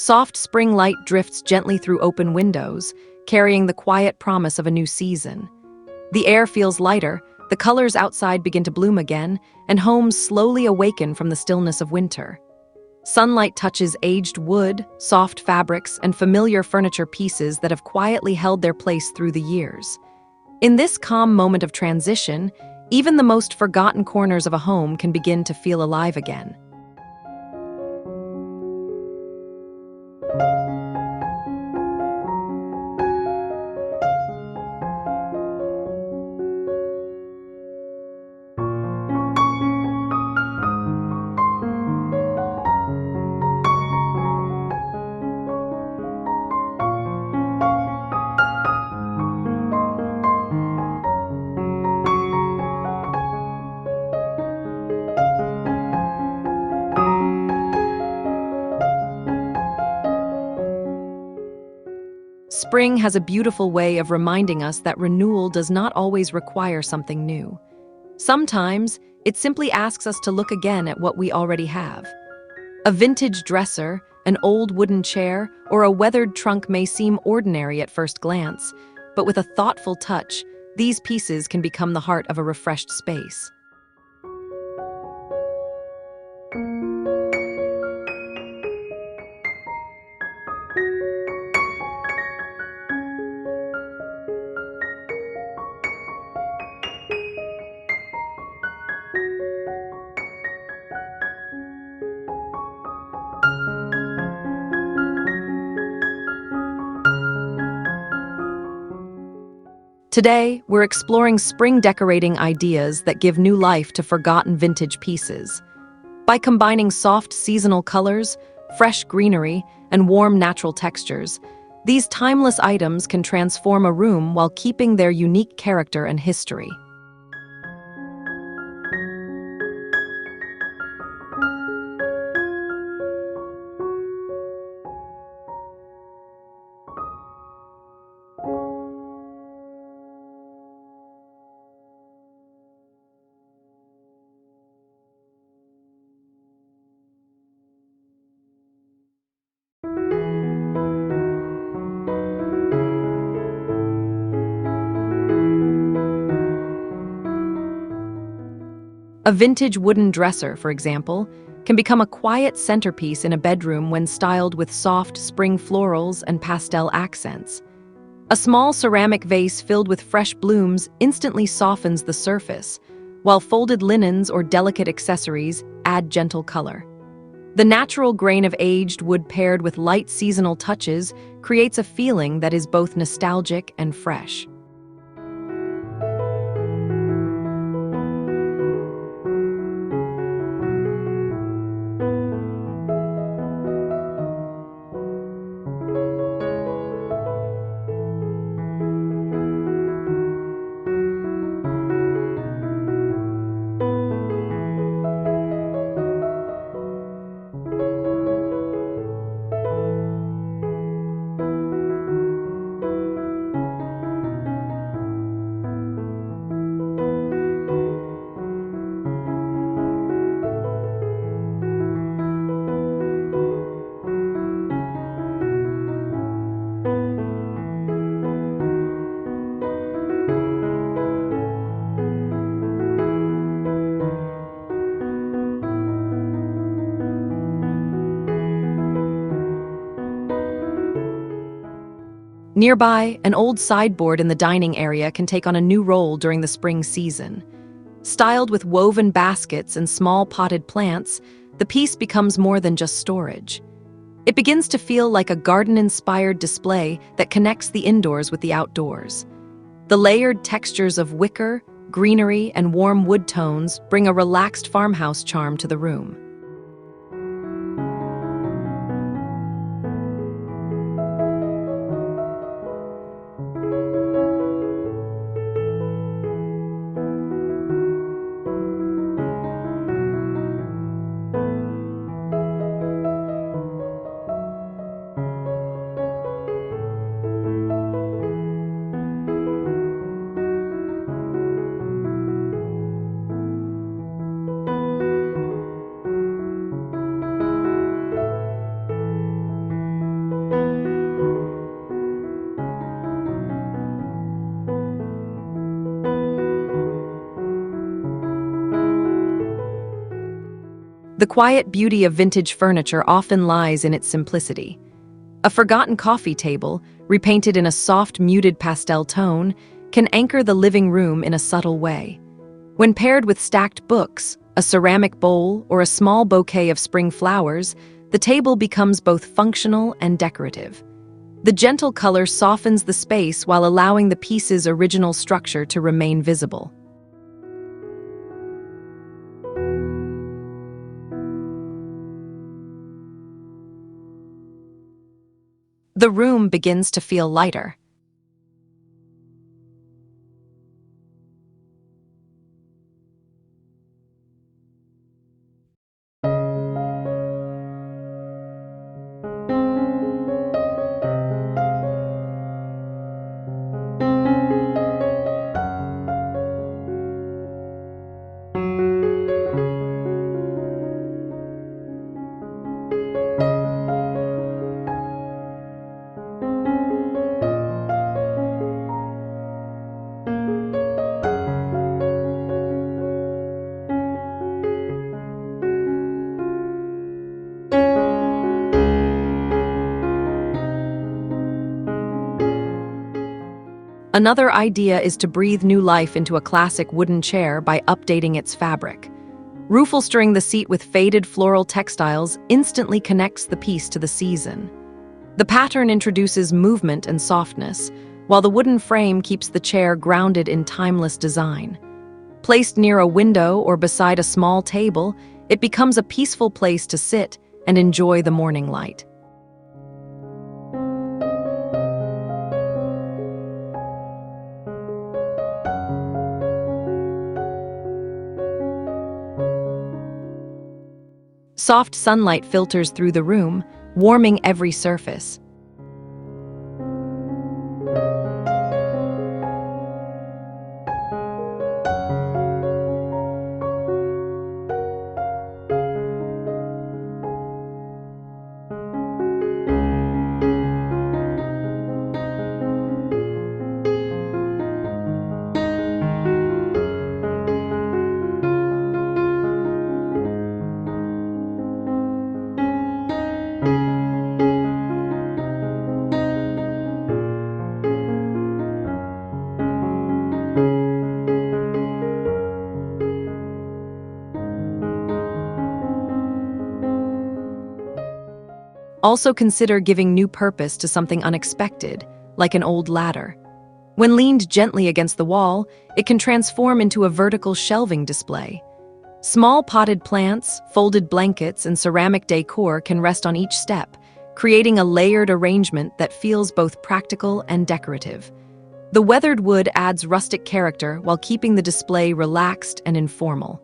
Soft spring light drifts gently through open windows, carrying the quiet promise of a new season. The air feels lighter, the colors outside begin to bloom again, and homes slowly awaken from the stillness of winter. Sunlight touches aged wood, soft fabrics, and familiar furniture pieces that have quietly held their place through the years. In this calm moment of transition, even the most forgotten corners of a home can begin to feel alive again. Spring has a beautiful way of reminding us that renewal does not always require something new. Sometimes, it simply asks us to look again at what we already have. A vintage dresser, an old wooden chair, or a weathered trunk may seem ordinary at first glance, but with a thoughtful touch, these pieces can become the heart of a refreshed space. Today, we're exploring spring decorating ideas that give new life to forgotten vintage pieces. By combining soft seasonal colors, fresh greenery, and warm natural textures, these timeless items can transform a room while keeping their unique character and history. A vintage wooden dresser, for example, can become a quiet centerpiece in a bedroom when styled with soft spring florals and pastel accents. A small ceramic vase filled with fresh blooms instantly softens the surface, while folded linens or delicate accessories add gentle color. The natural grain of aged wood paired with light seasonal touches creates a feeling that is both nostalgic and fresh. Nearby, an old sideboard in the dining area can take on a new role during the spring season. Styled with woven baskets and small potted plants, the piece becomes more than just storage. It begins to feel like a garden-inspired display that connects the indoors with the outdoors. The layered textures of wicker, greenery, and warm wood tones bring a relaxed farmhouse charm to the room. The quiet beauty of vintage furniture often lies in its simplicity. A forgotten coffee table, repainted in a soft, muted pastel tone, can anchor the living room in a subtle way. When paired with stacked books, a ceramic bowl, or a small bouquet of spring flowers, the table becomes both functional and decorative. The gentle color softens the space while allowing the piece's original structure to remain visible. The room begins to feel lighter. Another idea is to breathe new life into a classic wooden chair by updating its fabric. Upholstering the seat with faded floral textiles instantly connects the piece to the season. The pattern introduces movement and softness, while the wooden frame keeps the chair grounded in timeless design. Placed near a window or beside a small table, it becomes a peaceful place to sit and enjoy the morning light. Soft sunlight filters through the room, warming every surface. Also consider giving new purpose to something unexpected, like an old ladder. When leaned gently against the wall, it can transform into a vertical shelving display. Small potted plants, folded blankets, and ceramic decor can rest on each step, creating a layered arrangement that feels both practical and decorative. The weathered wood adds rustic character while keeping the display relaxed and informal.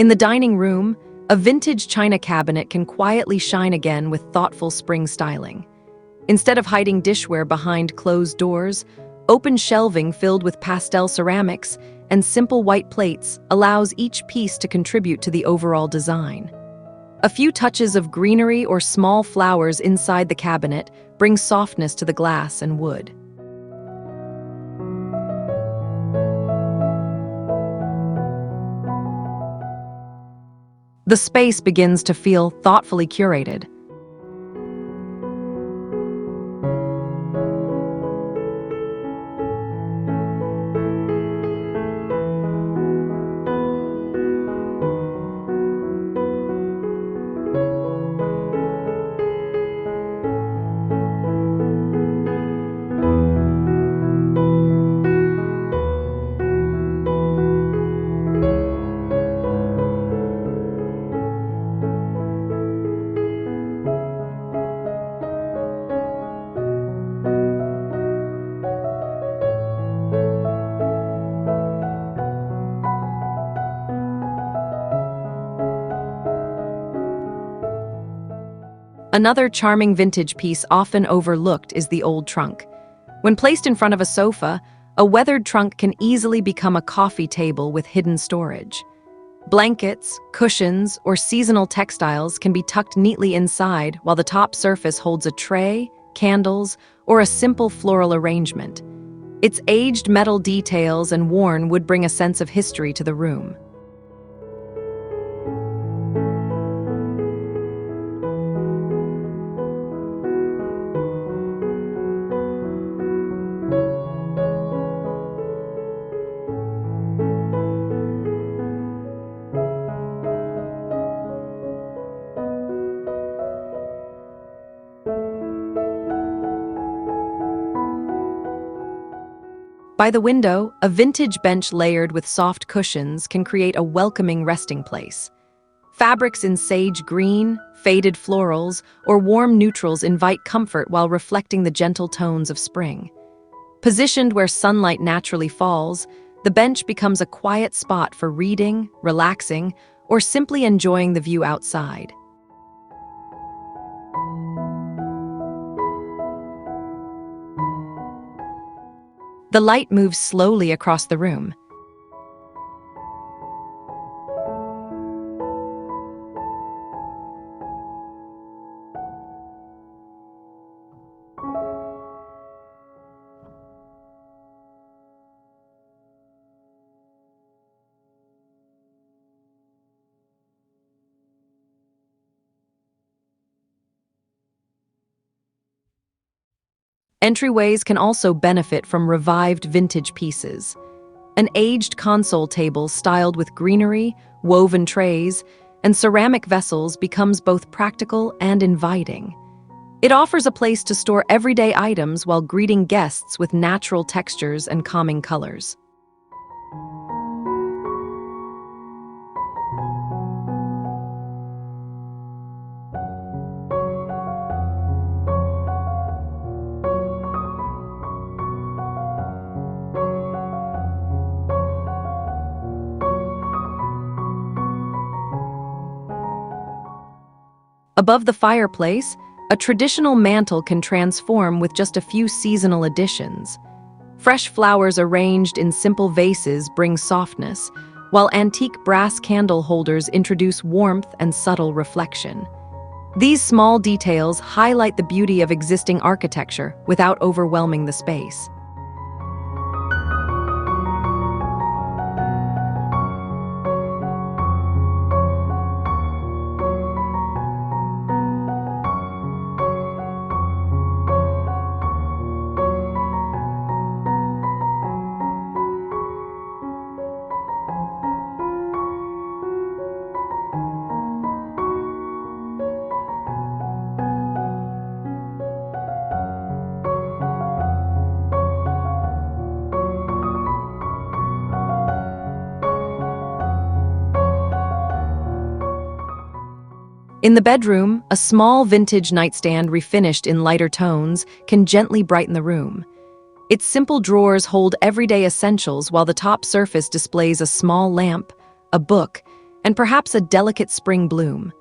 In the dining room, a vintage china cabinet can quietly shine again with thoughtful spring styling. Instead of hiding dishware behind closed doors, open shelving filled with pastel ceramics and simple white plates allows each piece to contribute to the overall design. A few touches of greenery or small flowers inside the cabinet bring softness to the glass and wood. The space begins to feel thoughtfully curated. Another charming vintage piece often overlooked is the old trunk. When placed in front of a sofa, a weathered trunk can easily become a coffee table with hidden storage. Blankets, cushions, or seasonal textiles can be tucked neatly inside while the top surface holds a tray, candles, or a simple floral arrangement. Its aged metal details and worn wood bring a sense of history to the room. By the window, a vintage bench layered with soft cushions can create a welcoming resting place. Fabrics in sage green, faded florals, or warm neutrals invite comfort while reflecting the gentle tones of spring. Positioned where sunlight naturally falls, the bench becomes a quiet spot for reading, relaxing, or simply enjoying the view outside. The light moves slowly across the room. Entryways can also benefit from revived vintage pieces. An aged console table styled with greenery, woven trays, and ceramic vessels becomes both practical and inviting. It offers a place to store everyday items while greeting guests with natural textures and calming colors. Above the fireplace, a traditional mantel can transform with just a few seasonal additions. Fresh flowers arranged in simple vases bring softness, while antique brass candle holders introduce warmth and subtle reflection. These small details highlight the beauty of existing architecture without overwhelming the space. In the bedroom, a small vintage nightstand refinished in lighter tones can gently brighten the room. Its simple drawers hold everyday essentials while the top surface displays a small lamp, a book, and perhaps a delicate spring bloom.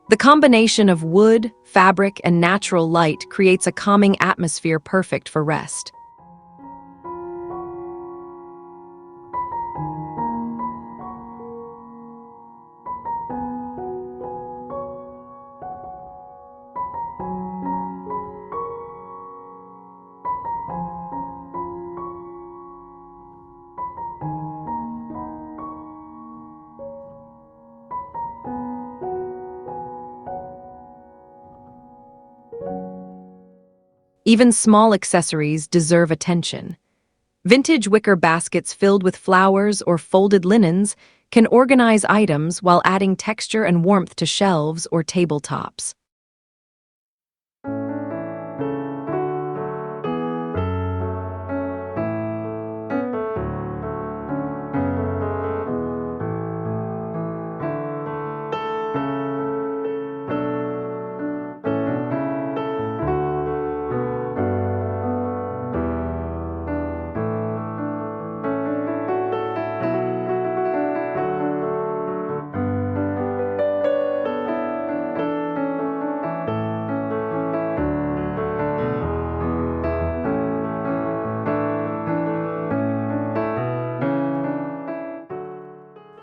The combination of wood, fabric, and natural light creates a calming atmosphere perfect for rest. Even small accessories deserve attention. Vintage wicker baskets filled with flowers or folded linens can organize items while adding texture and warmth to shelves or tabletops.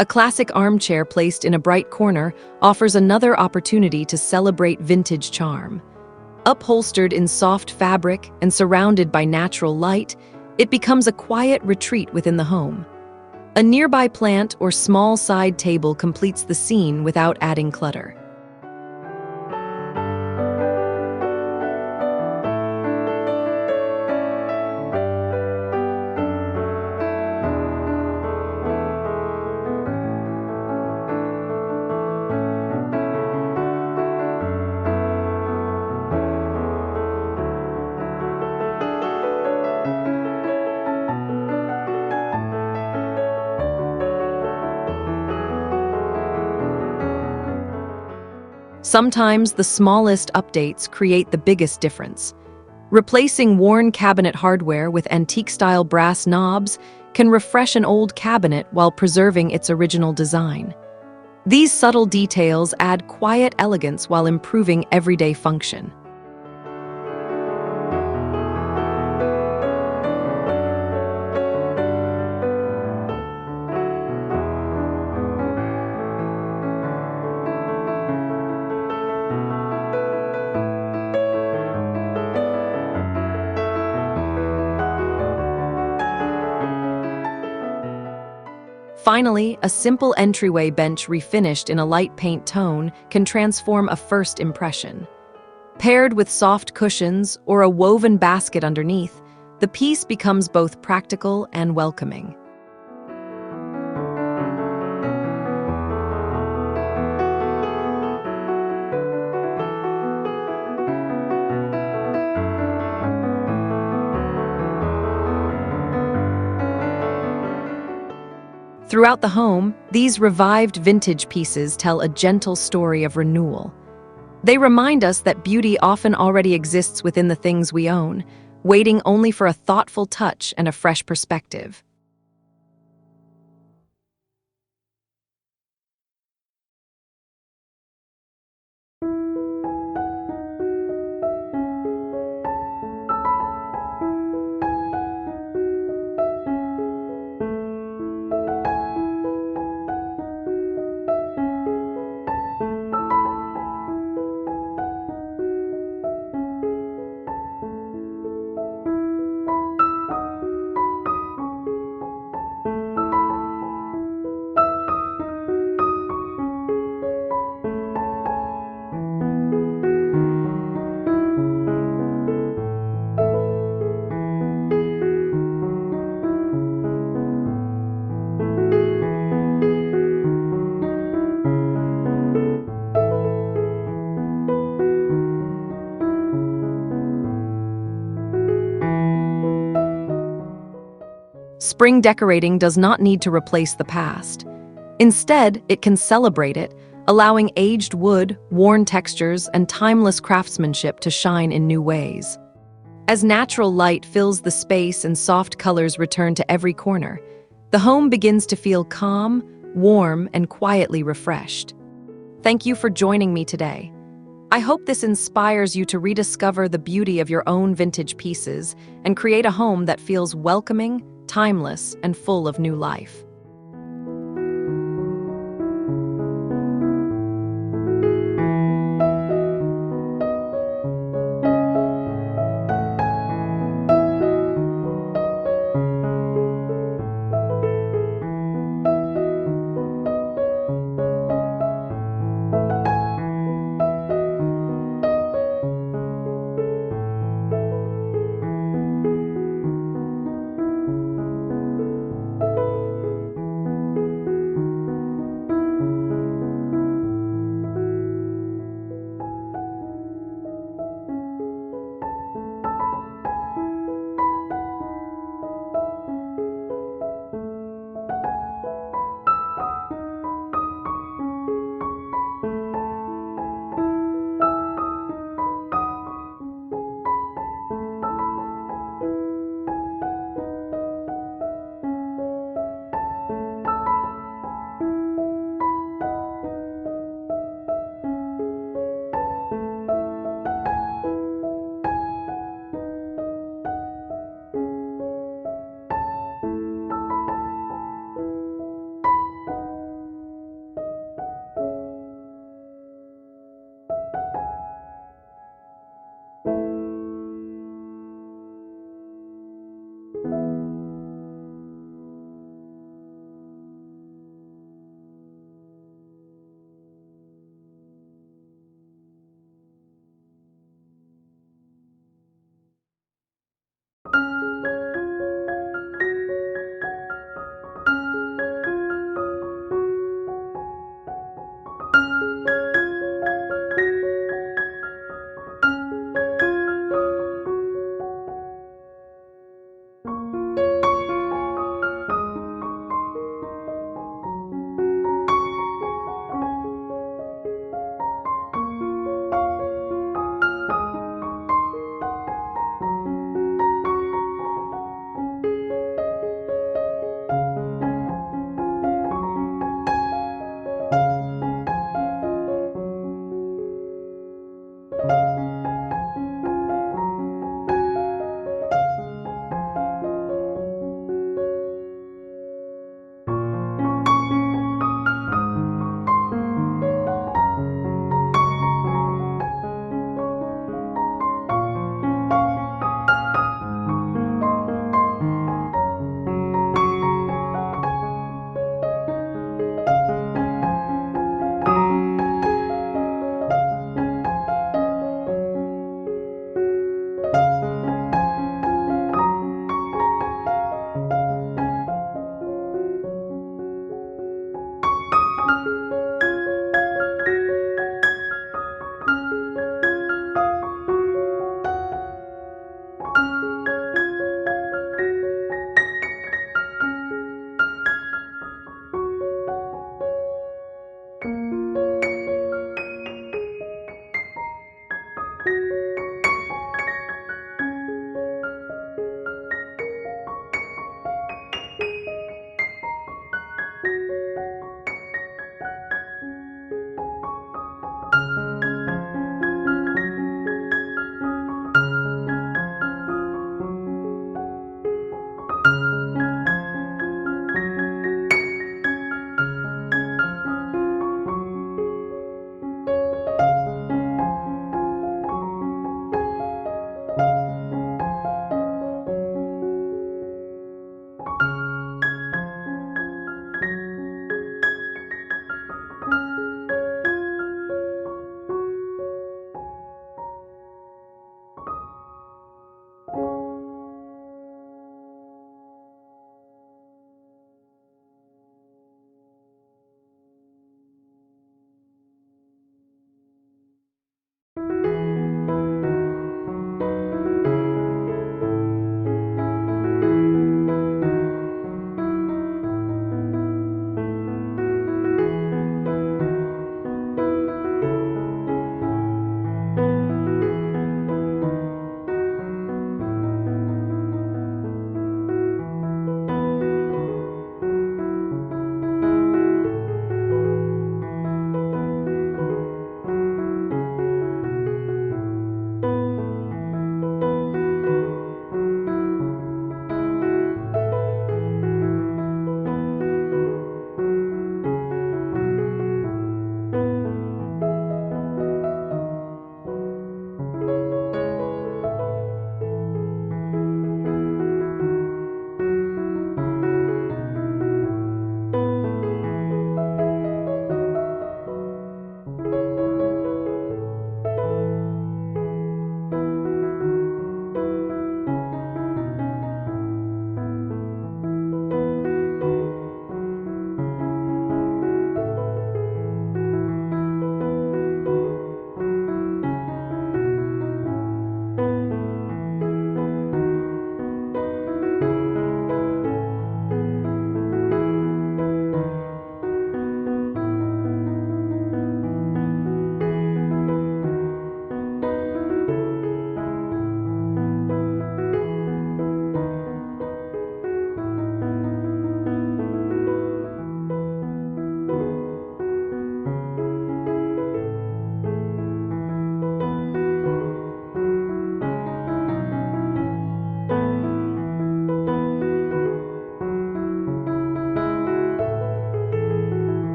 A classic armchair placed in a bright corner offers another opportunity to celebrate vintage charm. Upholstered in soft fabric and surrounded by natural light, it becomes a quiet retreat within the home. A nearby plant or small side table completes the scene without adding clutter. Sometimes the smallest updates create the biggest difference. Replacing worn cabinet hardware with antique-style brass knobs can refresh an old cabinet while preserving its original design. These subtle details add quiet elegance while improving everyday function. Finally, a simple entryway bench refinished in a light paint tone can transform a first impression. Paired with soft cushions or a woven basket underneath, the piece becomes both practical and welcoming. Throughout the home, these revived vintage pieces tell a gentle story of renewal. They remind us that beauty often already exists within the things we own, waiting only for a thoughtful touch and a fresh perspective. Spring decorating does not need to replace the past. Instead, it can celebrate it, allowing aged wood, worn textures, and timeless craftsmanship to shine in new ways. As natural light fills the space and soft colors return to every corner, the home begins to feel calm, warm, and quietly refreshed. Thank you for joining me today. I hope this inspires you to rediscover the beauty of your own vintage pieces and create a home that feels welcoming, timeless, and full of new life.